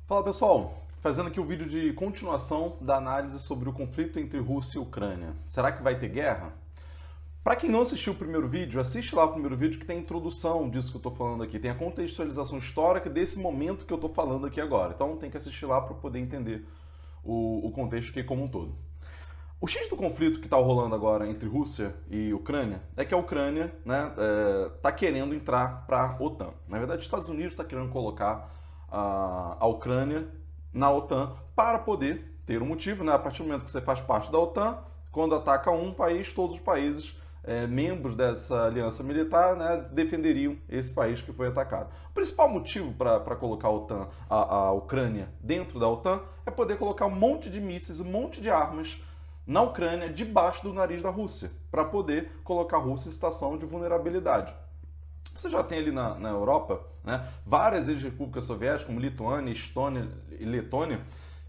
Fala pessoal, fazendo aqui o vídeo de continuação da análise sobre o conflito entre Rússia e Ucrânia. Será que vai ter guerra? Para quem não assistiu o primeiro vídeo, assiste lá o primeiro vídeo que tem a introdução disso que eu estou falando aqui, tem a contextualização histórica desse momento que eu estou falando aqui agora. Então tem que assistir lá para poder entender o contexto aqui como um todo. O X do conflito que está rolando agora entre Rússia e Ucrânia é que a Ucrânia está querendo entrar para a OTAN. Na verdade, os Estados Unidos está querendo colocar a Ucrânia na OTAN para poder ter um motivo, né? A partir do momento que você faz parte da OTAN, quando ataca um país, todos os países membros dessa aliança militar, né, defenderiam esse país que foi atacado. O principal motivo para colocar a Ucrânia dentro da OTAN é poder colocar um monte de mísseis, um monte de armas na Ucrânia, debaixo do nariz da Rússia, para poder colocar a Rússia em situação de vulnerabilidade. Você já tem ali na Europa, né, várias ex-repúblicas soviéticas, como Lituânia, Estônia e Letônia,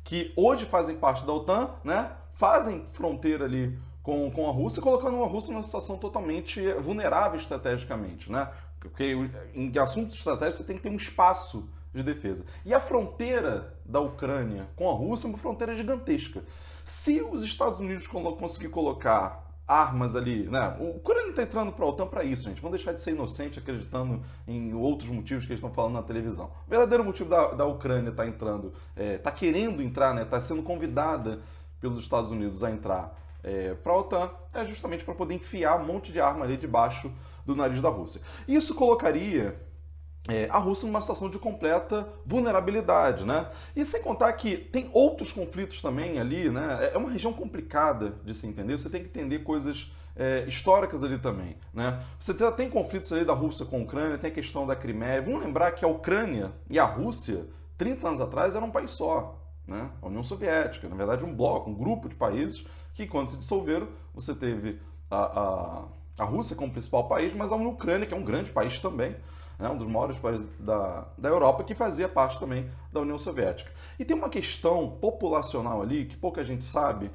que hoje fazem parte da OTAN, né, fazem fronteira ali com a Rússia, colocando a Rússia numa situação totalmente vulnerável estrategicamente, né? Porque em assuntos estratégicos você tem que ter um espaço de defesa. E a fronteira da Ucrânia com a Rússia é uma fronteira gigantesca. Se os Estados Unidos conseguir colocar armas ali, né? O Ucrânia está entrando para a OTAN para isso, gente. Vamos deixar de ser inocente acreditando em outros motivos que eles estão falando na televisão. O verdadeiro motivo da Ucrânia estar entrando, está querendo entrar, né? Está sendo convidada pelos Estados Unidos a entrar para a OTAN, é justamente para poder enfiar um monte de arma ali debaixo do nariz da Rússia. Isso colocaria a Rússia numa situação de completa vulnerabilidade, né? E sem contar que tem outros conflitos também ali, né? É uma região complicada de se entender, você tem que entender coisas históricas ali também, né? Você tem conflitos ali da Rússia com a Ucrânia, tem a questão da Crimeia. Vamos lembrar que a Ucrânia e a Rússia, 30 anos atrás, eram um país só, né? A União Soviética, na verdade um bloco, um grupo de países que quando se dissolveram, você teve a Rússia como principal país, mas a Ucrânia, que é um grande país também, né, um dos maiores países da Europa, que fazia parte também da União Soviética. E tem uma questão populacional ali, que pouca gente sabe,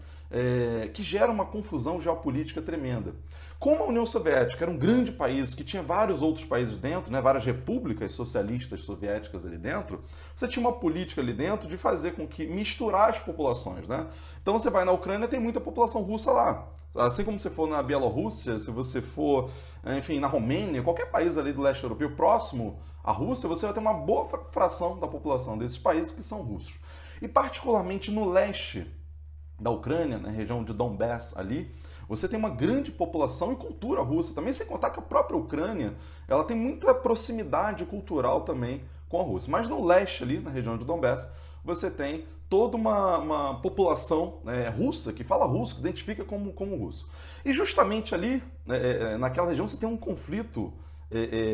que gera uma confusão geopolítica tremenda. Como a União Soviética era um grande país que tinha vários outros países dentro, né, várias repúblicas socialistas soviéticas ali dentro, você tinha uma política ali dentro de fazer com que misturar as populações, né? Então você vai na Ucrânia, tem muita população russa lá. Assim como você for na Bielorrússia, se você for, enfim, na Romênia, qualquer país ali do leste europeu próximo à Rússia, você vai ter uma boa fração da população desses países que são russos. E particularmente no leste da Ucrânia, na região de Donbass ali, você tem uma grande população e cultura russa também, sem contar que a própria Ucrânia, ela tem muita proximidade cultural também com a Rússia. Mas no leste ali, na região de Donbass, você tem toda uma população russa que fala russo, que identifica como russo. E justamente ali, naquela região, você tem um conflito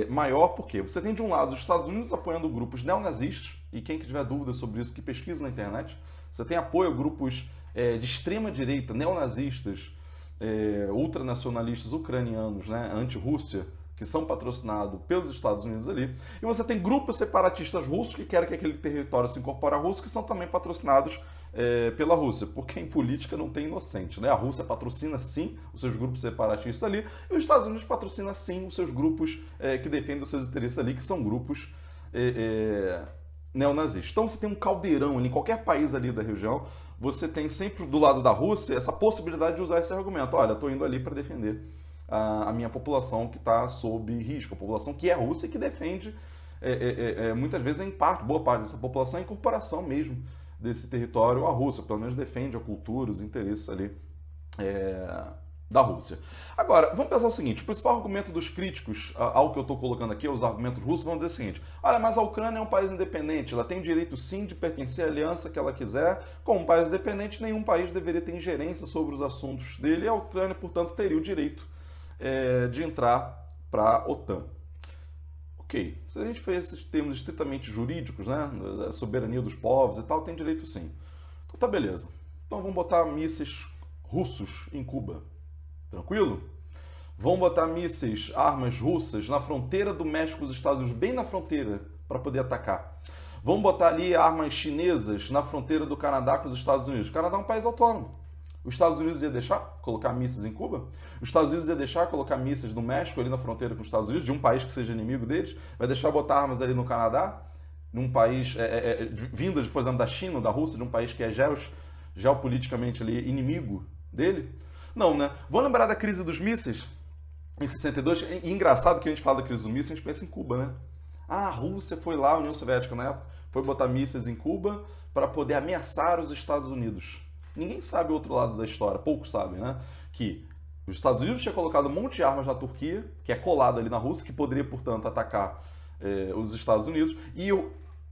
maior, porque você tem de um lado os Estados Unidos apoiando grupos neonazistas, e quem que tiver dúvidas sobre isso, que pesquisa na internet, você tem apoio a grupos de extrema direita, neonazistas, ultranacionalistas ucranianos, né, anti-Rússia, que são patrocinados pelos Estados Unidos ali, e você tem grupos separatistas russos que querem que aquele território se incorpore à Rússia, que são também patrocinados pela Rússia, porque em política não tem inocente, né? A Rússia patrocina sim os seus grupos separatistas ali, e os Estados Unidos patrocina sim os seus grupos que defendem os seus interesses ali, que são grupos neonazistas. Então você tem um caldeirão ali, em qualquer país ali da região, você tem sempre do lado da Rússia essa possibilidade de usar esse argumento. Olha, estou indo ali para defender a minha população que está sob risco, a população que é russa e que defende, muitas vezes, em parte, boa parte dessa população, a incorporação mesmo desse território à Rússia, pelo menos defende a cultura, os interesses ali da Rússia. Agora, vamos pensar o seguinte, o principal argumento dos críticos ao que eu estou colocando aqui, os argumentos russos, vão dizer o seguinte: olha, mas a Ucrânia é um país independente, ela tem o direito sim de pertencer à aliança que ela quiser, como um país independente, nenhum país deveria ter ingerência sobre os assuntos dele, e a Ucrânia, portanto, teria o direito de entrar para a OTAN. Ok, se a gente fez esses termos estritamente jurídicos, né, a soberania dos povos e tal, tem direito sim. Então tá beleza. Então vamos botar mísseis russos em Cuba. Tranquilo? Vamos botar mísseis, armas russas na fronteira do México com os Estados Unidos, bem na fronteira, para poder atacar. Vamos botar ali armas chinesas na fronteira do Canadá com os Estados Unidos. O Canadá é um país autônomo. Os Estados Unidos ia deixar colocar mísseis em Cuba? Os Estados Unidos ia deixar colocar mísseis no México, ali na fronteira com os Estados Unidos, de um país que seja inimigo deles? Vai deixar botar armas ali no Canadá? num país, vindas, por exemplo, da China, da Rússia, de um país que é geopoliticamente ali, inimigo dele? Não, né? Vamos lembrar da crise dos mísseis em 62? E engraçado que a gente fala da crise dos mísseis, a gente pensa em Cuba, né? Ah, a Rússia foi lá, a União Soviética na época, foi botar mísseis em Cuba para poder ameaçar os Estados Unidos. Ninguém sabe o outro lado da história, poucos sabem, né? Que os Estados Unidos tinham colocado um monte de armas na Turquia, que é colado ali na Rússia, que poderia, portanto, atacar os Estados Unidos, e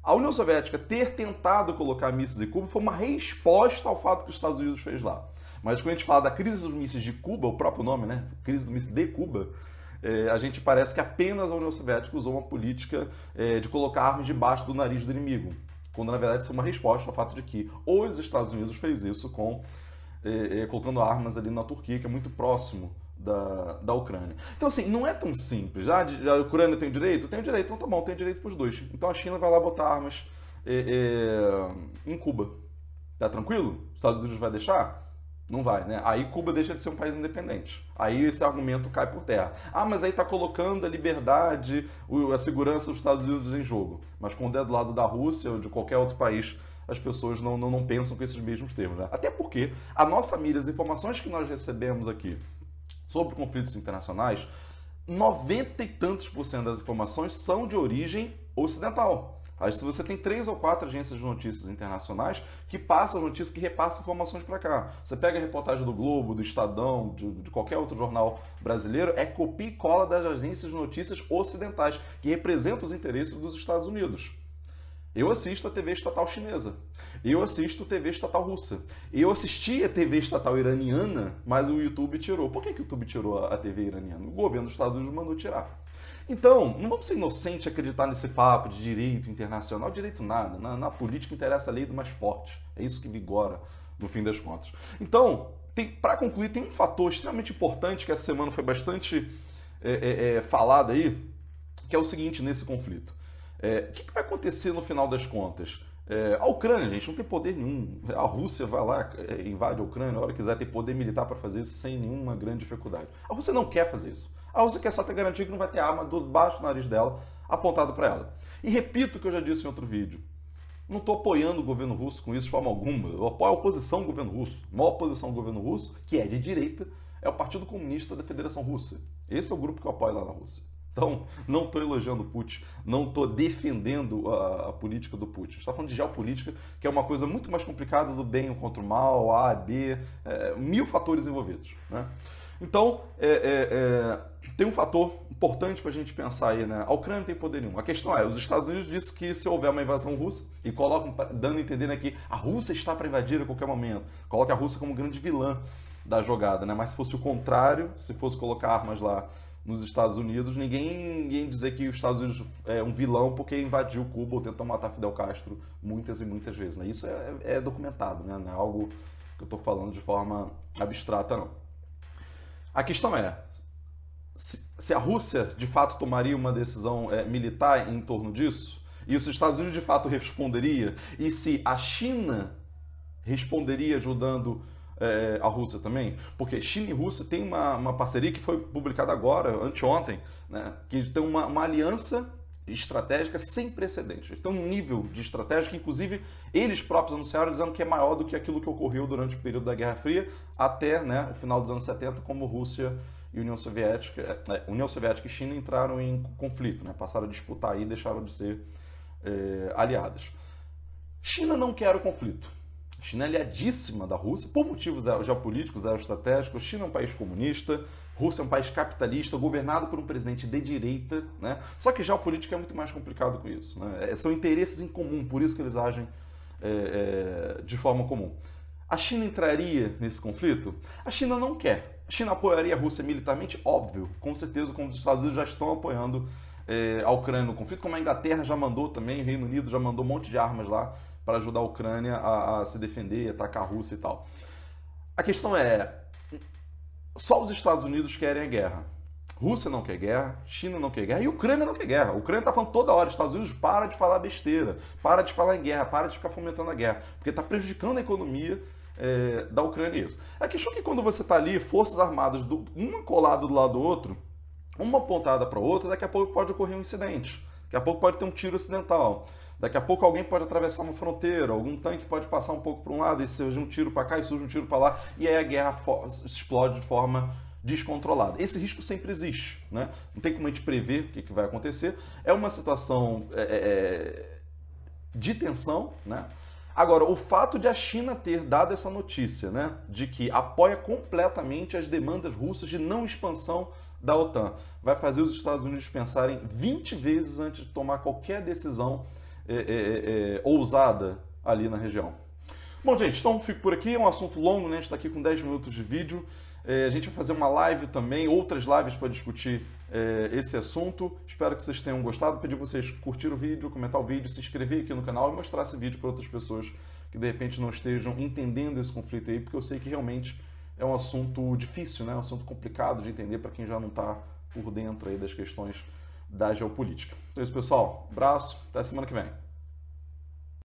a União Soviética ter tentado colocar mísseis em Cuba foi uma resposta ao fato que os Estados Unidos fez lá. Mas quando a gente fala da crise dos mísseis de Cuba, o próprio nome, né? Crise do míssil de Cuba, a gente parece que apenas a União Soviética usou uma política de colocar armas debaixo do nariz do inimigo, quando na verdade isso é uma resposta ao fato de que os Estados Unidos fez isso colocando armas ali na Turquia, que é muito próximo da Ucrânia. Então, assim, não é tão simples. A Ucrânia tem o direito? Tem o direito, então tá bom, tem direito para os dois. Então a China vai lá botar armas em Cuba. Tá tranquilo? Os Estados Unidos vai deixar? Não vai, né? Aí Cuba deixa de ser um país independente. Aí esse argumento cai por terra. Ah, mas aí tá colocando a liberdade, a segurança dos Estados Unidos em jogo. Mas quando é do lado da Rússia ou de qualquer outro país, as pessoas não pensam com esses mesmos termos, né? Até porque a nossa mira, as informações que nós recebemos aqui sobre conflitos internacionais, 90 e tantos % das informações são de origem ocidental. Aí, se você tem 3 ou 4 agências de notícias internacionais que passam notícias, que repassam informações para cá. Você pega a reportagem do Globo, do Estadão, de qualquer outro jornal brasileiro, é copia e cola das agências de notícias ocidentais, que representam os interesses dos Estados Unidos. Eu assisto a TV estatal chinesa. Eu assisto a TV estatal russa. Eu assisti a TV estatal iraniana, mas o YouTube tirou. Por que o YouTube tirou a TV iraniana? O governo dos Estados Unidos mandou tirar. Então, não vamos ser inocentes e acreditar nesse papo de direito internacional. Direito nada. Na política interessa a lei do mais forte. É isso que vigora no fim das contas. Então, para concluir, tem um fator extremamente importante que essa semana foi bastante falado aí, que é o seguinte nesse conflito. O que vai acontecer no final das contas? A Ucrânia, gente, não tem poder nenhum. A Rússia vai lá, invade a Ucrânia, a hora que quiser, ter poder militar para fazer isso sem nenhuma grande dificuldade. A Rússia não quer fazer isso. A Rússia quer só ter garantia que não vai ter arma debaixo do nariz dela apontada para ela. E repito o que eu já disse em outro vídeo. Não estou apoiando o governo russo com isso de forma alguma. Eu apoio a oposição ao governo russo. A maior oposição ao governo russo, que é de direita, é o Partido Comunista da Federação Russa. Esse é o grupo que eu apoio lá na Rússia. Então, não estou elogiando o Putin, não estou defendendo a política do Putin. Estou falando de geopolítica, que é uma coisa muito mais complicada do bem contra o mal, A, B, mil fatores envolvidos, né? Então, tem um fator importante para a gente pensar aí, né? A Ucrânia não tem poder nenhum. A questão é, os Estados Unidos dizem que se houver uma invasão russa, e colocam, dando a entender, né, que a Rússia está para invadir a qualquer momento, coloca a Rússia como grande vilã da jogada, né? Mas se fosse o contrário, se fosse colocar armas lá nos Estados Unidos, ninguém ia dizer que os Estados Unidos é um vilão porque invadiu Cuba ou tentou matar Fidel Castro muitas e muitas vezes, né? Isso é documentado, né? Não é algo que eu estou falando de forma abstrata, não. A questão é, se a Rússia de fato tomaria uma decisão militar em torno disso, e os Estados Unidos de fato responderia, e se a China responderia ajudando a Rússia também, porque China e Rússia têm uma parceria que foi publicada agora, anteontem, né, que tem uma aliança estratégica sem precedentes. Então, um nível de estratégia que, inclusive, eles próprios anunciaram dizendo que é maior do que aquilo que ocorreu durante o período da Guerra Fria até, né, o final dos anos 70, como Rússia e União Soviética e China entraram em conflito, né, passaram a disputar e deixaram de ser aliadas. China não quer o conflito. A China é aliadíssima da Rússia por motivos geopolíticos, geoestratégicos. China é um país comunista, Rússia é um país capitalista, governado por um presidente de direita, né? Só que geopolítica é muito mais complicado que isso, né? São interesses em comum, por isso que eles agem de forma comum. A China entraria nesse conflito? A China não quer. A China apoiaria a Rússia militarmente? Óbvio, com certeza, como os Estados Unidos já estão apoiando a Ucrânia no conflito, como a Inglaterra já mandou também, o Reino Unido já mandou um monte de armas lá para ajudar a Ucrânia a se defender, atacar a Rússia e tal. A questão é, só os Estados Unidos querem a guerra. Rússia não quer guerra, China não quer guerra e a Ucrânia não quer guerra. A Ucrânia está falando toda hora, Estados Unidos, para de falar besteira, para de falar em guerra, para de ficar fomentando a guerra, porque está prejudicando a economia da Ucrânia isso. A questão é que quando você está ali, forças armadas, uma colada do lado do outro, uma apontada para a outra, daqui a pouco pode ocorrer um incidente, daqui a pouco pode ter um tiro acidental. Daqui a pouco alguém pode atravessar uma fronteira, algum tanque pode passar um pouco para um lado e surge um tiro para cá e surge um tiro para lá, e aí a guerra explode de forma descontrolada. Esse risco sempre existe, né? Não tem como a gente prever o que vai acontecer. É uma situação de tensão, né? Agora, o fato de a China ter dado essa notícia, né, de que apoia completamente as demandas russas de não expansão da OTAN, vai fazer os Estados Unidos pensarem 20 vezes antes de tomar qualquer decisão ousada ali na região. Bom, gente, então fico por aqui. É um assunto longo, né? A gente está aqui com 10 minutos de vídeo. A gente vai fazer uma live também, outras lives para discutir esse assunto. Espero que vocês tenham gostado. Pedir vocês curtir o vídeo, comentar o vídeo, se inscrever aqui no canal e mostrar esse vídeo para outras pessoas que de repente não estejam entendendo esse conflito aí, porque eu sei que realmente é um assunto difícil, né? Um assunto complicado de entender para quem já não está por dentro aí das questões da geopolítica. Então é isso, pessoal. Abraço. Até semana que vem.